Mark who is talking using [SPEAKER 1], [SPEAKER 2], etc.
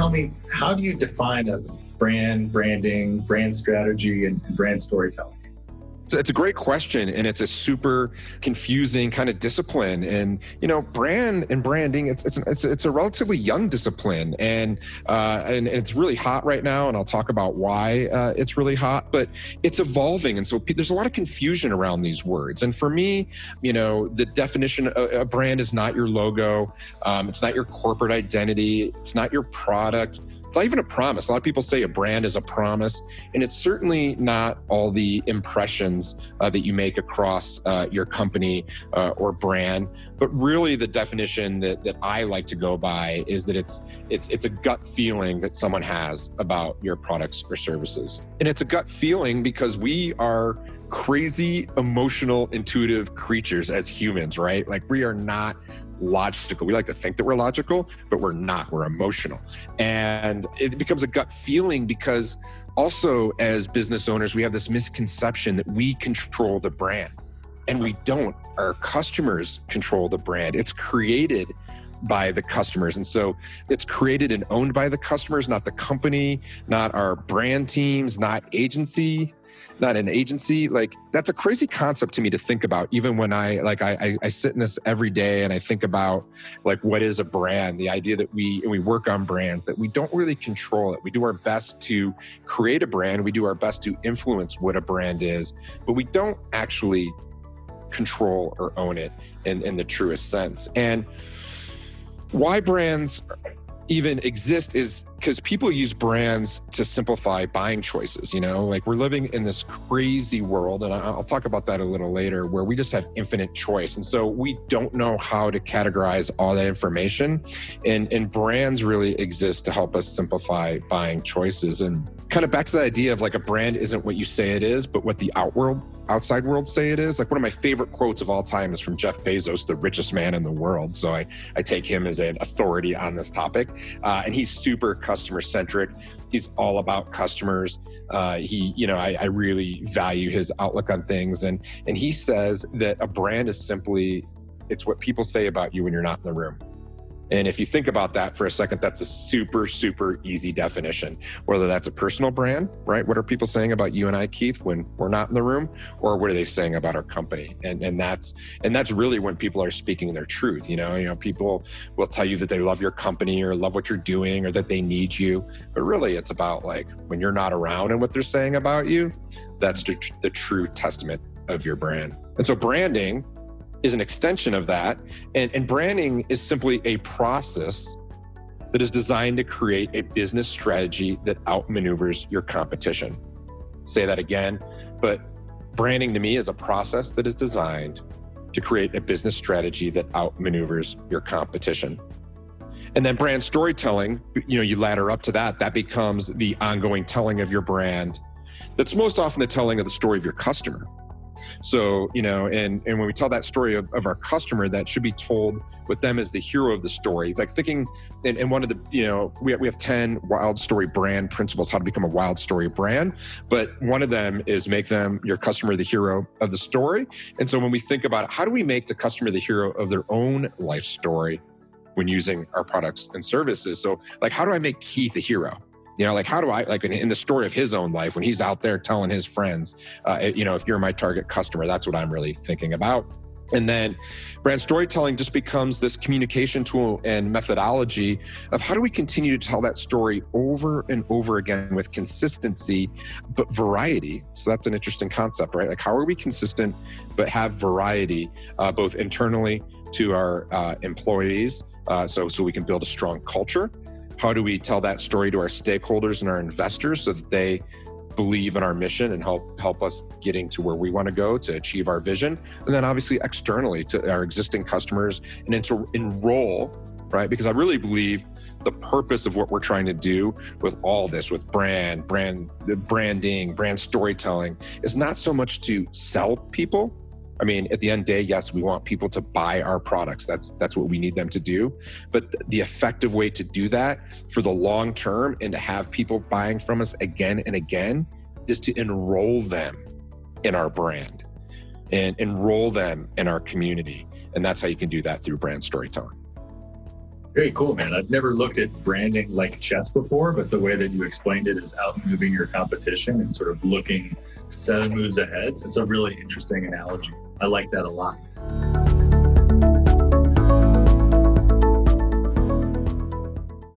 [SPEAKER 1] tell me, how do you define a branding, brand strategy, and brand storytelling?
[SPEAKER 2] So it's a great question, and it's a super confusing kind of discipline. And brand and branding, it's a relatively young discipline, and it's really hot right now. And I'll talk about why it's really hot, but it's evolving, and so there's a lot of confusion around these words. And for me, the definition of a brand is not your logo, it's not your corporate identity, it's not your product. It's not even a promise. A lot of people say a brand is a promise, and it's certainly not all the impressions that you make across your company or brand. But really, the definition that I like to go by is that it's a gut feeling that someone has about your products or services. And it's a gut feeling because we are crazy, emotional, intuitive creatures as humans, right? Like, we are not logical. We like to think that we're logical, but we're not. We're emotional. And it becomes a gut feeling because also, as business owners, we have this misconception that we control the brand, and we don't. Our customers control the brand. It's created by the customers. And so it's created and owned by the customers, not the company, not our brand teams, not an agency. Like, that's a crazy concept to me to think about, even when I sit in this every day and I think about, like, what is a brand? The idea that we work on brands, that we don't really control it. We do our best to create a brand. We do our best to influence what a brand is, but we don't actually control or own it in the truest sense. And why brands even exist is because people use brands to simplify buying choices. Like, we're living in this crazy world, and I'll talk about that a little later, where we just have infinite choice. And so we don't know how to categorize all that information. And brands really exist to help us simplify buying choices. And kind of back to the idea of, like, a brand isn't what you say it is, but what the outside world say it is. Like, one of my favorite quotes of all time is from Jeff Bezos, the richest man in the world. So I take him as an authority on this topic. And he's super customer centric. He's all about customers. I really value his outlook on things. And he says that a brand is simply, it's what people say about you when you're not in the room. And if you think about that for a second, that's a super, super easy definition. Whether that's a personal brand, right? What are people saying about you and I, Keith, when we're not in the room? Or what are they saying about our company? And that's really when people are speaking their truth. People will tell you that they love your company or love what you're doing or that they need you. But really, it's about, like, when you're not around and what they're saying about you, that's the true testament of your brand. And so branding is an extension of that. And branding is simply a process that is designed to create a business strategy that outmaneuvers your competition. Say that again, but branding to me is a process that is designed to create a business strategy that outmaneuvers your competition. And then brand storytelling, you ladder up to that becomes the ongoing telling of your brand. That's most often the telling of the story of your customer. So, and when we tell that story of our customer, that should be told with them as the hero of the story. Like, thinking, and one of the, we have 10 Wildstory brand principles, how to become a Wildstory brand. But one of them is make them, your customer, the hero of the story. And so when we think about it, how do we make the customer the hero of their own life story when using our products and services? So, like, how do I make Keith a hero? How do I, like, in the story of his own life, when he's out there telling his friends, if you're my target customer, that's what I'm really thinking about. And then brand storytelling just becomes this communication tool and methodology of how do we continue to tell that story over and over again with consistency, but variety. So that's an interesting concept, right? Like, how are we consistent, but have variety, both internally to our employees, so we can build a strong culture? How do we tell that story to our stakeholders and our investors so that they believe in our mission and help us getting to where we want to go to achieve our vision? And then obviously externally to our existing customers and to enroll, right? Because I really believe the purpose of what we're trying to do with all this, with branding, brand storytelling, is not so much to sell people. I mean, at the end of the day, yes, we want people to buy our products. That's what we need them to do. But the effective way to do that for the long term and to have people buying from us again and again is to enroll them in our brand and enroll them in our community. And that's how you can do that through brand storytelling.
[SPEAKER 1] Very cool, man. I've never looked at branding like chess before, but the way that you explained it is outmoving your competition and sort of looking 7 moves ahead. It's a really interesting analogy. I like that a lot.